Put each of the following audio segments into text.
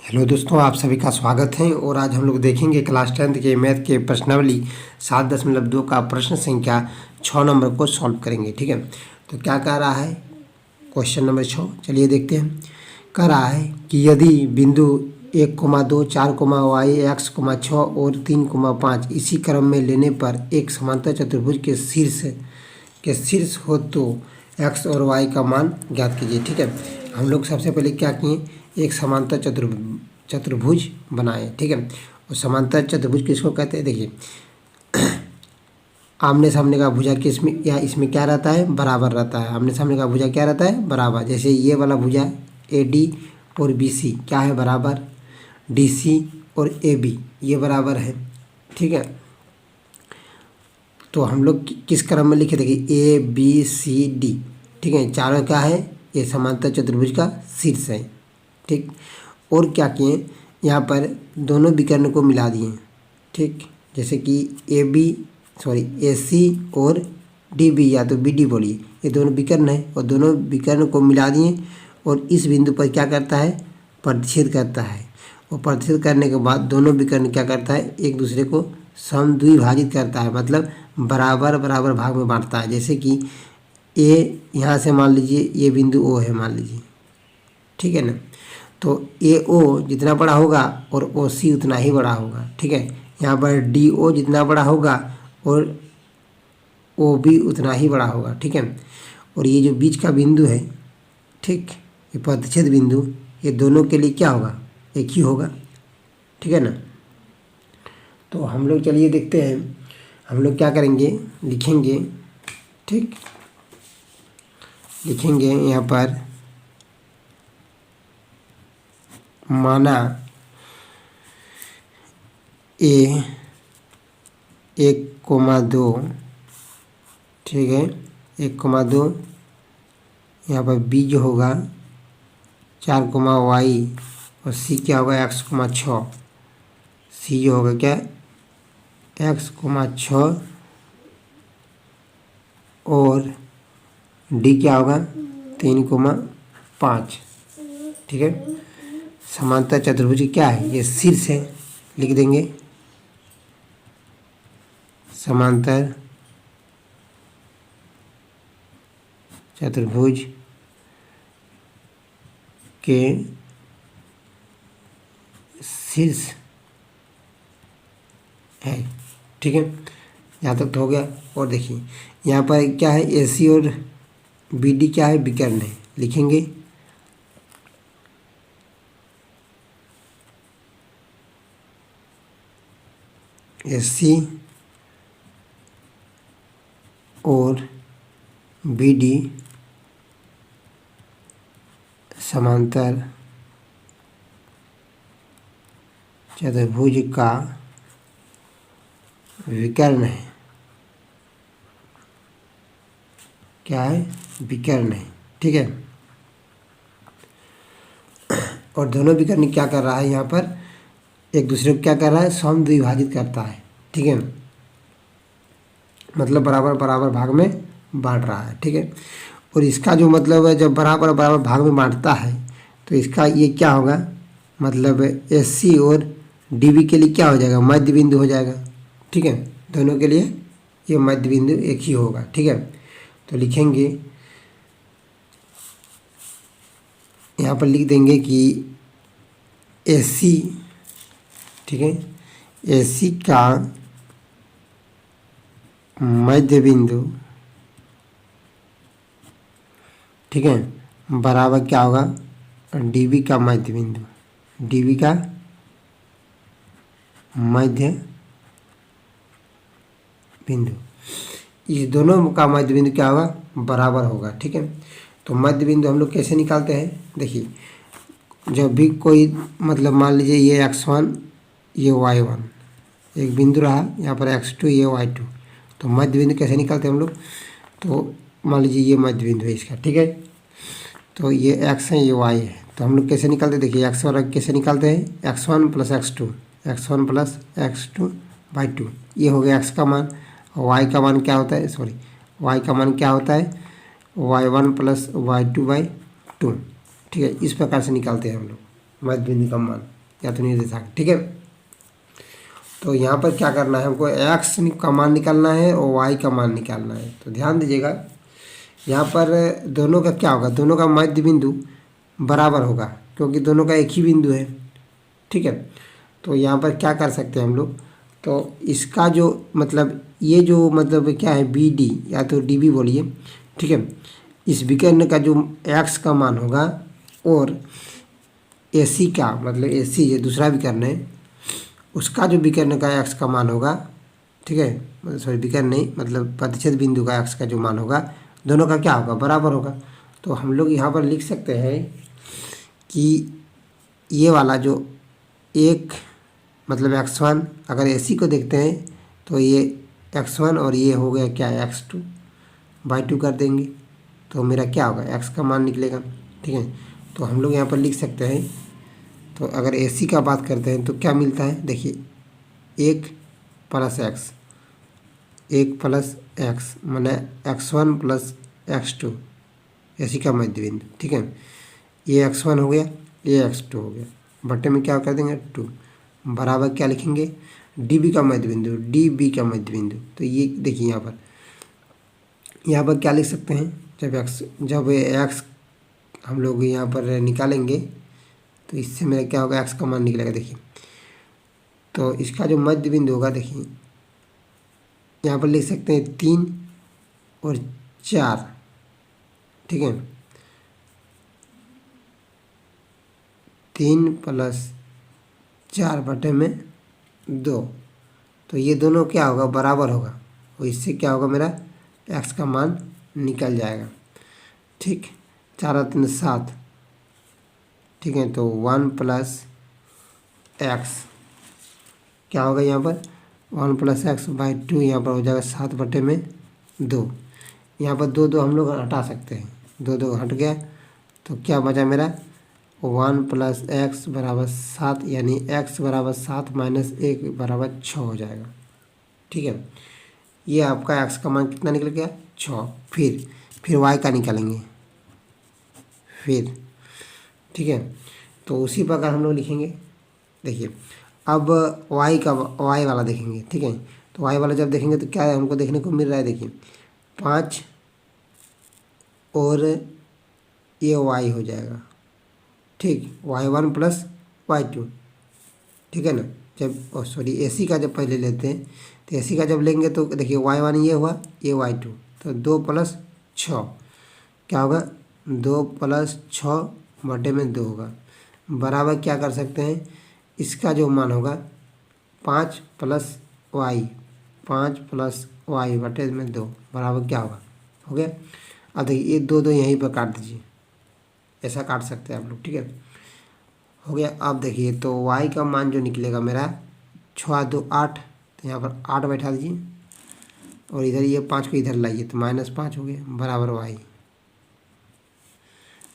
Hello दोस्तों, आप सभी का स्वागत है। और आज हम लोग देखेंगे क्लास 10th के मैथ के प्रश्नावली 7.2 का प्रश्न संख्या 6 नंबर को सॉल्व करेंगे। ठीक है, तो क्या कह रहा है क्वेश्चन नंबर 6, चलिए देखते हैं। कह रहा है कि यदि बिंदु 1,2, 4, x, 6 और 3,5 इसी क्रम में लेने पर एक समांतर चतुर्भुज के शीर्ष हो तो x और y का मान ज्ञात कीजिए। ठीक है, हम लोग सबसे पहले क्या किए, एक समांतर चतुर्भुज बनाए। ठीक है, और समांतर चतुर्भुज किसको कहते हैं, देखिए आमने सामने का भुजा किसमें या इसमें क्या रहता है, बराबर रहता है। आमने सामने का भुजा क्या रहता है, बराबर। जैसे ये वाला भुजा AD और BC क्या है, बराबर। DC और AB ये बराबर है। ठीक है, तो हम लोग किस क्रम में लिखे, देखिए ABCD। ठीक है, चारों क्या है, ये समांतर चतुर्भुज का शीर्ष है। ठीक, और क्या किए, यहाँ पर दोनों विकर्ण को मिला दिए। ठीक, जैसे कि AC और DB या तो BD बोलिए, ये दोनों विकर्ण है और दोनों विकर्ण को मिला दिए और इस बिंदु पर क्या करता है, प्रतिच्छेद करता है। और प्रतिच्छेद करने के बाद दोनों विकर्ण क्या करता है, एक दूसरे को समद्विभाजित करता है, मतलब बराबर बराबर भाग में बांटता है। जैसे कि ए यहाँ से मान लीजिए ये बिंदु O है मान लीजिए, ठीक है ना, तो AO जितना बड़ा होगा और OC उतना ही बड़ा होगा। ठीक है, यहाँ पर DO जितना बड़ा होगा और OB उतना ही बड़ा होगा। ठीक है, और ये जो बीच का बिंदु है, ठीक, ये प्रतिच्छेद बिंदु, ये दोनों के लिए क्या होगा, एक ही होगा। ठीक है ना, तो हम लोग चलिए देखते हैं, हम लोग क्या करेंगे, लिखेंगे। ठीक, लिखेंगे यहाँ पर माना A 1,2, ठीक है, 1,2, यहाँ पर B जो होगा 4,y और C क्या होगा, x, 6। C जो होगा क्या, x, 6 और D क्या होगा 3,5। ठीक है, समांतर चतुर्भुज क्या है, ये शीर्ष है, लिख देंगे समांतर चतुर्भुज के शीर्ष है। ठीक है, यहाँ तक तो हो गया। और देखिए यहाँ पर क्या है, AC और BD क्या है, विकर्ण है, लिखेंगे AC और BD समांतर चतुर्भुज का विकर्ण है। क्या है, विकर्ण है। ठीक है, और दोनों विकर्ण क्या कर रहा है, यहाँ पर एक दूसरे को क्या कर रहा है, समद्विभाजित करता है। ठीक है, मतलब बराबर बराबर भाग में बांट रहा है। ठीक है, और इसका जो मतलब है, जब बराबर बराबर भाग में बांटता है तो इसका ये क्या होगा, मतलब AC और DB के लिए क्या हो जाएगा, मध्य बिंदु हो जाएगा। ठीक है, दोनों के लिए ये मध्य बिंदु एक ही होगा। ठीक है, तो लिखेंगे यहाँ पर, लिख देंगे कि AC, ठीक है, AC का मध्य बिंदु, ठीक है, बराबर क्या होगा, DB का मध्य बिंदु, DB का मध्य बिंदु, ये दोनों का मध्य बिंदु क्या होगा, बराबर होगा। ठीक है, तो मध्य बिंदु हम लोग कैसे निकालते हैं, देखिए जब भी कोई मतलब मान लीजिए ये x1 ये y1 एक बिंदु रहा, यहाँ पर x2 ये y2, तो मध्य बिंदु कैसे निकालते हैं हम लोग, तो मान लीजिए ये मध्य बिंदु है इसका। ठीक है, तो ये x है ये y है, तो हम लोग कैसे निकालते हैं, देखिए x1 कैसे निकालते हैं, x1 + x2, x1 + x2/2, ये हो गया x का मान। y का मान क्या होता है, y का मान क्या होता है, y1 + y2/2। ठीक है, इस प्रकार से निकालते हैं हम लोग मध्य बिंदु का मान। या तो निर्देशांक, ठीक है। तो यहाँ पर क्या करना है, हमको एक्स का मान निकालना है और वाई का मान निकालना है। तो ध्यान दीजिएगा, यहाँ पर दोनों का क्या होगा, दोनों का मध्य बिंदु बराबर होगा क्योंकि दोनों का एक ही बिंदु है, ठीक है। तो यहाँ पर क्या कर सकते हैं हम लोग, तो इसका जो मतलब ये जो मतलब क्या है बी डी या तो डी बी बोलिए, ठीक है। इस विकर्ण का जो एक्स का मान होगा और ए सी का मतलब ए सी ये दूसरा विकर्ण है उसका जो विकर्ण का एक्स का मान होगा, ठीक है, मतलब सॉरी विकर्ण नहीं मतलब प्रतिच्छेद बिंदु का एक्स का जो मान होगा दोनों का क्या होगा, बराबर होगा। तो हम लोग यहाँ पर लिख सकते हैं कि ये वाला जो एक मतलब x1 अगर ए सी को देखते हैं तो ये x1 और ये हो गया क्या x2 बाई 2 कर देंगे तो मेरा क्या होगा x का मान निकलेगा, ठीक है। तो हम लोग यहाँ पर लिख सकते हैं, तो अगर ए सी का बात करते हैं तो क्या मिलता है, देखिए एक प्लस एक्स माने x1 प्लस x2 ए सी का मध्य बिंदु, ठीक है। ये x1 हो गया, ये x2 हो गया, बटे में क्या कर देंगे 2 बराबर क्या लिखेंगे डी बी का मध्य बिंदु, डी बी का मध्य बिंदु। तो ये देखिए यहाँ पर क्या लिख सकते हैं, जब एक्स हम लोग यहाँ पर निकालेंगे तो इससे मेरा क्या होगा एक्स का मान निकलेगा। देखिए तो इसका जो मध्य बिंदु होगा, देखिए यहाँ पर लिख सकते हैं 3 और 4, ठीक है। 3 प्लस 4 बटे में 2, तो ये दोनों क्या होगा बराबर होगा और इससे क्या होगा मेरा एक्स का मान निकल जाएगा, ठीक। 4 और 3 7, ठीक है। तो 1 प्लस एक्स क्या होगा यहाँ पर 1 प्लस एक्स बाई 2 यहाँ पर हो जाएगा 7 बटे में 2। यहाँ पर 2 हम लोग हटा सकते हैं, 2 हट गया तो क्या बचा मेरा 1 प्लस एक्स बराबर 7 यानी एक्स बराबर 7 माइनस 1 बराबर 6 हो जाएगा, ठीक है। ये आपका एक्स का मान कितना निकल गया 6। फिर वाई का निकालेंगे फिर, ठीक है। तो उसी प्रकार हम लोग लिखेंगे, देखिए अब वाई वाला देखेंगे, ठीक है। तो वाई वाला जब देखेंगे तो क्या है हमको देखने को मिल रहा है, देखिए 5 और ये वाई हो जाएगा, ठीक, y1 प्लस y2, ठीक है ना। जब सॉरी ए सी का जब पहले लेते हैं तो ए सी का जब लेंगे तो देखिए y1 ये हुआ ये y2, तो 2 प्लस 6 क्या होगा 2 प्लस 6 बटे में 2 होगा बराबर क्या कर सकते हैं, इसका जो मान होगा 5 प्लस वाई बटे में 2 बराबर क्या होगा, हो गया। अब देखिए ये 2 यहीं पर काट दीजिए, ऐसा काट सकते हैं आप लोग, ठीक है, हो गया। अब देखिए तो y का मान जो निकलेगा मेरा 6 2 8, तो यहाँ पर 8 बैठा दीजिए और इधर ये 5 को इधर लाइए तो -5 हो गया बराबर y।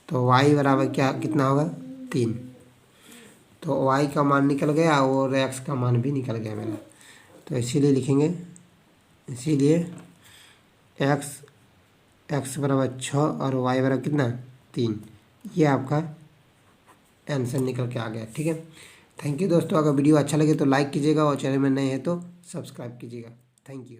तो y बराबर क्या कितना होगा 3, तो y का मान निकल गया और x का मान भी निकल गया मेरा। तो इसीलिए लिखेंगे, इसीलिए x बराबर 6 और y बराबर कितना 3, ये आपका आंसर निकल के आ गया, ठीक है। थैंक यू दोस्तों, अगर वीडियो अच्छा लगे तो लाइक कीजिएगा और चैनल में नए हैं तो सब्सक्राइब कीजिएगा। Thank you.